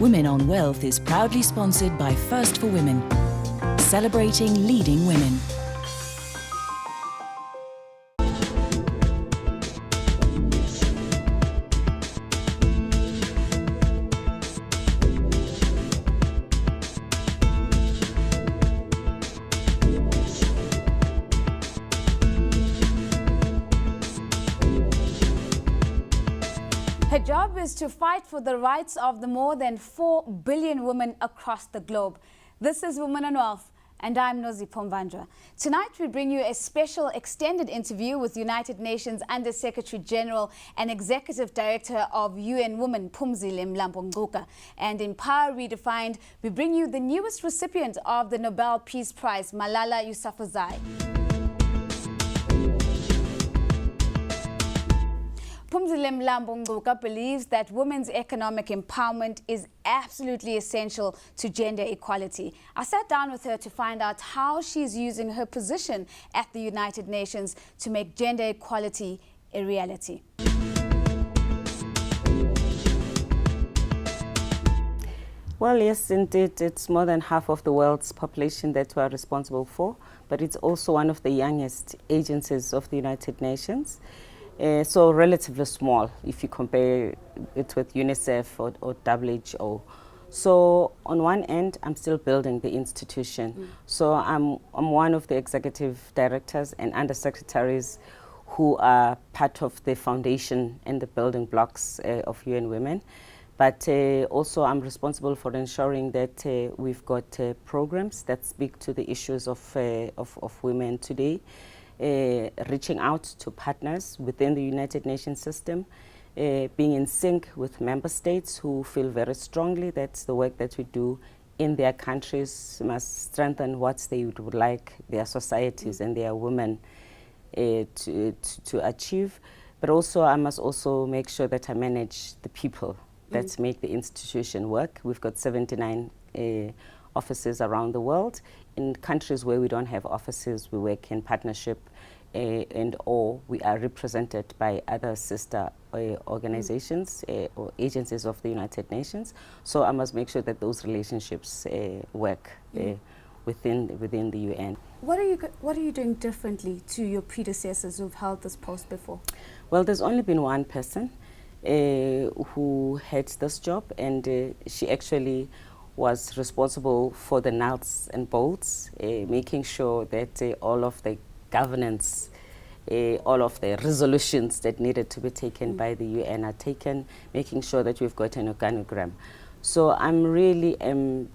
Women on Wealth is proudly sponsored by First for Women, celebrating leading women. Her job is to fight for the rights of the more than 4 billion women across the globe. This is Women on Wealth, and I'm Phumzile. Tonight we bring you a special extended interview with United Nations Under Secretary General and Executive Director of UN Women, Phumzile Mlambo-Ngcuka. And in Power Redefined, we bring you the newest recipient of the Nobel Peace Prize, Malala Yousafzai. Phumzile Mlambo-Ngcuka believes that women's economic empowerment is absolutely essential to gender equality. I sat down with her to find out how she's using her position at the United Nations to make gender equality a reality. Well, yes, indeed, it's more than half of the world's population that we are responsible for, but it's also one of the youngest agencies of the United Nations. So relatively small if you compare it with UNICEF or WHO. So on one end, I'm still building the institution. So I'm one of the executive directors and undersecretaries who are part of the foundation and the building blocks of UN Women. But also I'm responsible for ensuring that we've got programs that speak to the issues of women today. Reaching out to partners within the United Nations system, being in sync with member states who feel very strongly that the work that we do in their countries must strengthen what they would like their societies and their women to achieve. But also I must also make sure that I manage the people that make the institution work. We've got 79 offices around the world. In countries where we don't have offices, we work in partnership or we are represented by other sister organizations or agencies of the United Nations. So I must make sure that those relationships work within the UN. What are you doing differently to your predecessors who've held this post before? Well, there's only been one person who had this job, and she actually was responsible for the nuts and bolts, making sure that all of the governance, all of the resolutions that needed to be taken by the UN are taken, making sure that we've got an organogram. So I'm really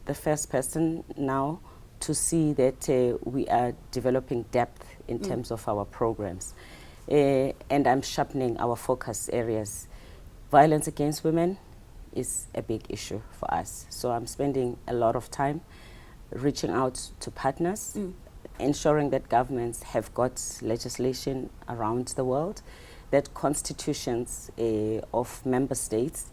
the first person now to see that we are developing depth in terms of our programs. And I'm sharpening our focus areas. Violence against women is a big issue for us. So I'm spending a lot of time reaching out to partners, ensuring that governments have got legislation around the world, that constitutions of member states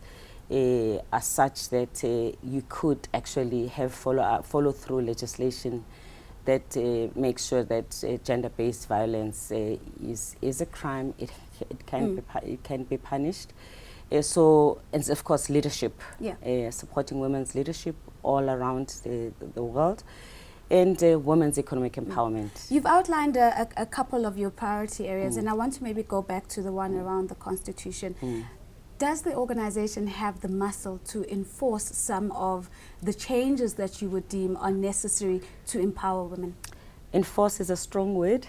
are such that you could actually have follow-through legislation that makes sure that gender-based violence is a crime. It can be punished. So, and of course, leadership, supporting women's leadership all around the world, and women's economic empowerment. You've outlined a couple of your priority areas, and I want to maybe go back to the one around the Constitution. Does the organization have the muscle to enforce some of the changes that you would deem are necessary to empower women? Enforce is a strong word.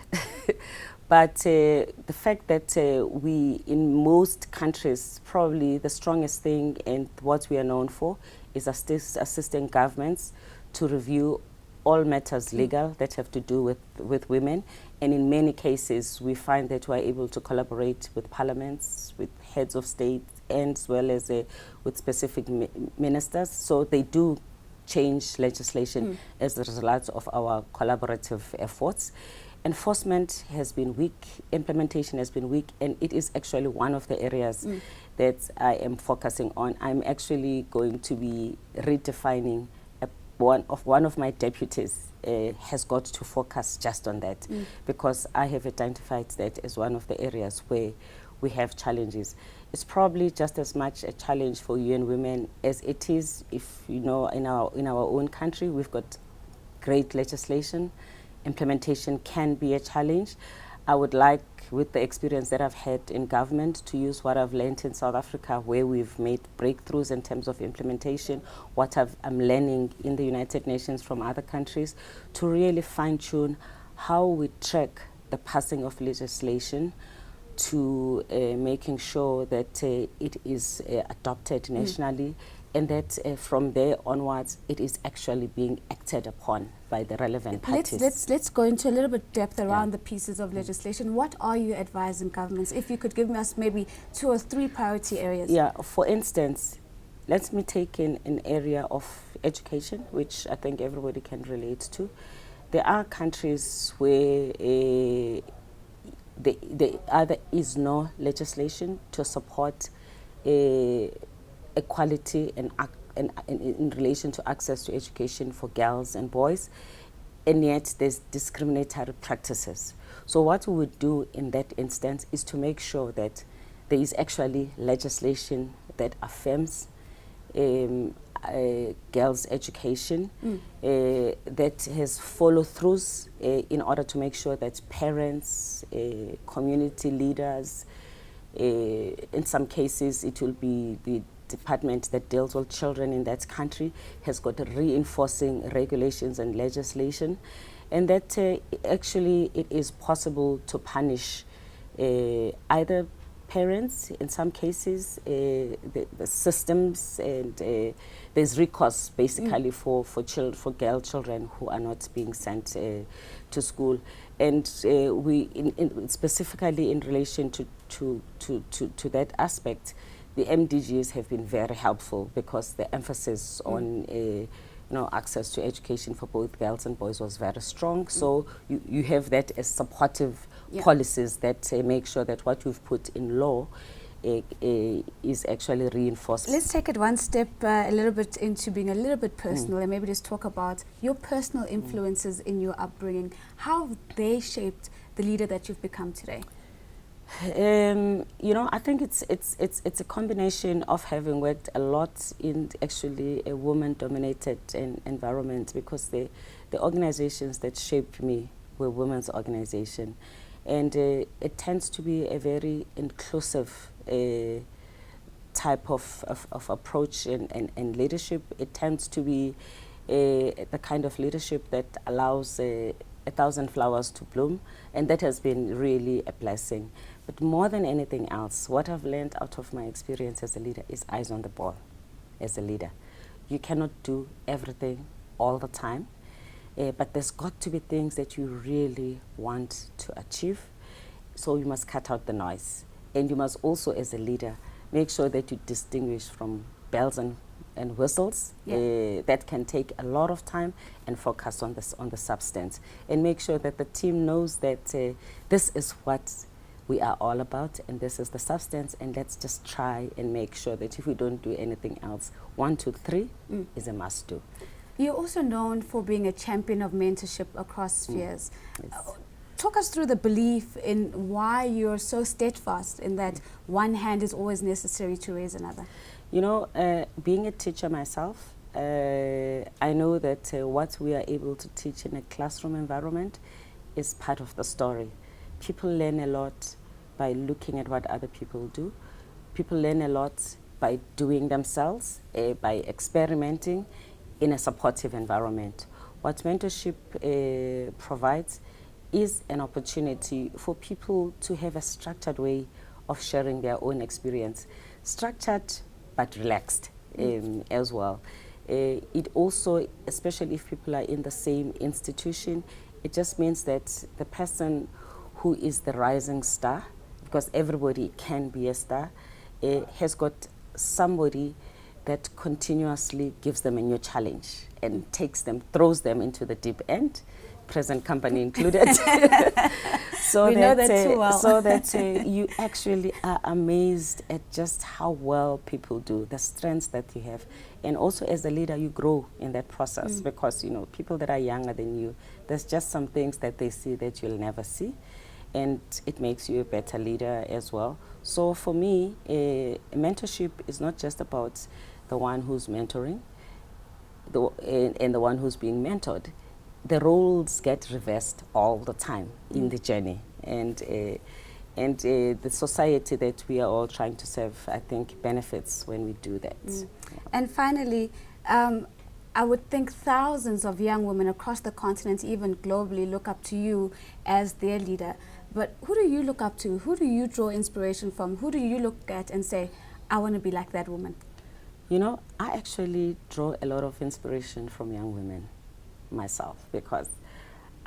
But the fact that we, in most countries, probably the strongest thing and what we are known for is assisting governments to review all matters legal that have to do with women. And in many cases, we find that we are able to collaborate with parliaments, with heads of state, and as well as with specific ministers. So they do change legislation as a result of our collaborative efforts. Enforcement has been weak, implementation has been weak, and it is actually one of the areas that I am focusing on. I'm actually going to be redefining one of my deputies has got to focus just on that, because I have identified that as one of the areas where we have challenges. It's probably just as much a challenge for UN Women as it is, if you know, in our own country, we've got great legislation. Implementation can be a challenge. I would like, with the experience that I've had in government, to use what I've learned in South Africa, where we've made breakthroughs in terms of implementation, what I'm learning in the United Nations from other countries, to really fine-tune how we track the passing of legislation, to making sure that it is adopted nationally, and that from there onwards it is actually being acted upon by the relevant parties. Let's go into a little bit depth around the pieces of legislation. What are you advising governments? If you could give us maybe 2 or 3 priority areas. Yeah, for instance, let me take in an area of education, which I think everybody can relate to. There are countries where there either is no legislation to support equality and in relation to access to education for girls and boys, and yet there's discriminatory practices. So what we would do in that instance is to make sure that there is actually legislation that affirms girls' education, that has follow-throughs in order to make sure that parents, community leaders, in some cases it will be the department that deals with children in that country, has got reinforcing regulations and legislation, and that actually it is possible to punish either parents, in some cases, the systems, and there's recourse basically for girl children who are not being sent to school. And we, specifically in relation to that aspect, the MDGs have been very helpful, because the emphasis on access to education for both girls and boys was very strong. So you have that as supportive policies that make sure that what you've put in law is actually reinforced. Let's take it one step a little bit into being a little bit personal, and maybe just talk about your personal influences in your upbringing. How have they shaped the leader that you've become today? I think it's a combination of having worked a lot in actually a woman-dominated environment, because the organizations that shaped me were women's organizations, and it tends to be a very inclusive type of approach and leadership. It tends to be the kind of leadership that allows 1,000 flowers to bloom, and that has been really a blessing. But more than anything else, what I've learned out of my experience as a leader is eyes on the ball. As a leader, you cannot do everything all the time, but there's got to be things that you really want to achieve, so you must cut out the noise. And you must also, as a leader, make sure that you distinguish from bells and whistles that can take a lot of time, and focus on the substance, and make sure that the team knows that this is what we are all about, and this is the substance, and let's just try and make sure that if we don't do anything else, 1, 2, 3 is a must do. You're also known for being a champion of mentorship across spheres. Yes. Talk us through the belief in why you're so steadfast in that one hand is always necessary to raise another. You know, being a teacher myself, I know that what we are able to teach in a classroom environment is part of the story. People learn a lot by looking at what other people do. People learn a lot by doing themselves, by experimenting in a supportive environment. What mentorship provides is an opportunity for people to have a structured way of sharing their own experience. Structured but relaxed as well. It also, especially if people are in the same institution, it just means that the person who is the rising star, because everybody can be a star, has got somebody that continuously gives them a new challenge and throws them into the deep end, present company included. So we know that too well. So that you actually are amazed at just how well people do, the strengths that you have. And also as a leader, you grow in that process, because, people that are younger than you, there's just some things that they see that you'll never see. and it makes you a better leader as well. So for me, mentorship is not just about the one who's mentoring and the one who's being mentored. The roles get reversed all the time in the journey, and the society that we are all trying to serve, I think, benefits when we do that. Yeah. And finally, I would think thousands of young women across the continent, even globally, look up to you as their leader. But who do you look up to? Who do you draw inspiration from? Who do you look at and say, I want to be like that woman? You know, I actually draw a lot of inspiration from young women myself, because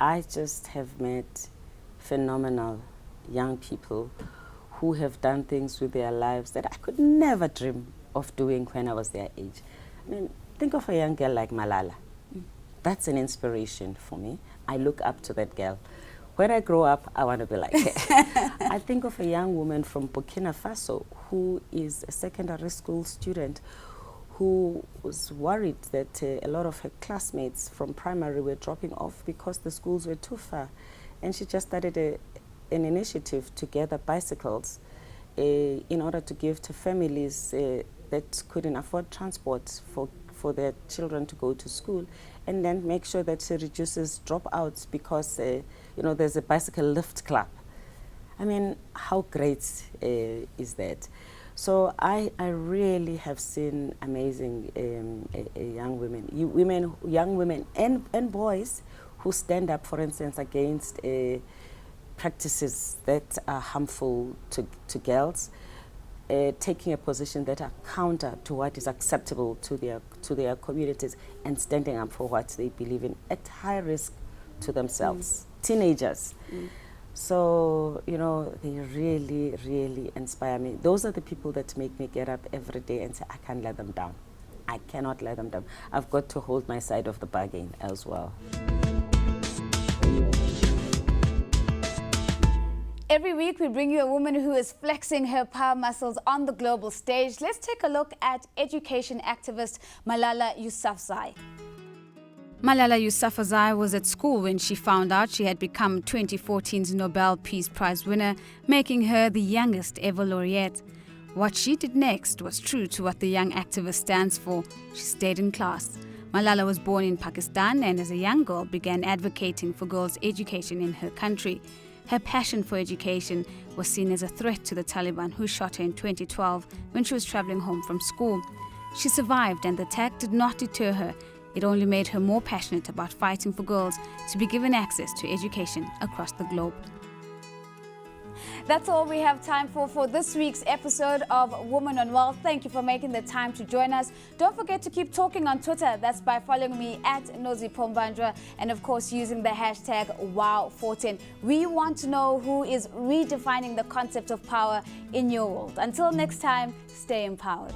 I just have met phenomenal young people who have done things with their lives that I could never dream of doing when I was their age. I mean, think of a young girl like Malala. That's an inspiration for me. I look up to that girl. When I grow up, I want to be like her. I think of a young woman from Burkina Faso who is a secondary school student who was worried that a lot of her classmates from primary were dropping off because the schools were too far. And she just started an initiative to gather bicycles in order to give to families that couldn't afford transport for their children to go to school, and then make sure that she reduces dropouts because there's a bicycle lift club. I mean, how great is that? So I really have seen amazing young women and boys who stand up, for instance, against practices that are harmful to girls, taking a position that are counter to what is acceptable to their communities, and standing up for what they believe in at high risk to themselves. Teenagers. So, they really, really inspire me. Those are the people that make me get up every day and say, I can't let them down. I cannot let them down. I've got to hold my side of the bargain as well. Every week we bring you a woman who is flexing her power muscles on the global stage. Let's take a look at education activist Malala Yousafzai. Malala Yousafzai was at school when she found out she had become 2014's Nobel Peace Prize winner, making her the youngest ever laureate. What she did next was true to what the young activist stands for. She stayed in class. Malala was born in Pakistan and as a young girl began advocating for girls' education in her country. Her passion for education was seen as a threat to the Taliban, who shot her in 2012 when she was traveling home from school. She survived, and the attack did not deter her. It only made her more passionate about fighting for girls to be given access to education across the globe. That's all we have time for this week's episode of Woman on Wealth. Thank you for making the time to join us. Don't forget to keep talking on Twitter. That's by following me at @NoziPomvandra, and of course using the hashtag #Wow14. We want to know who is redefining the concept of power in your world. Until next time, stay empowered.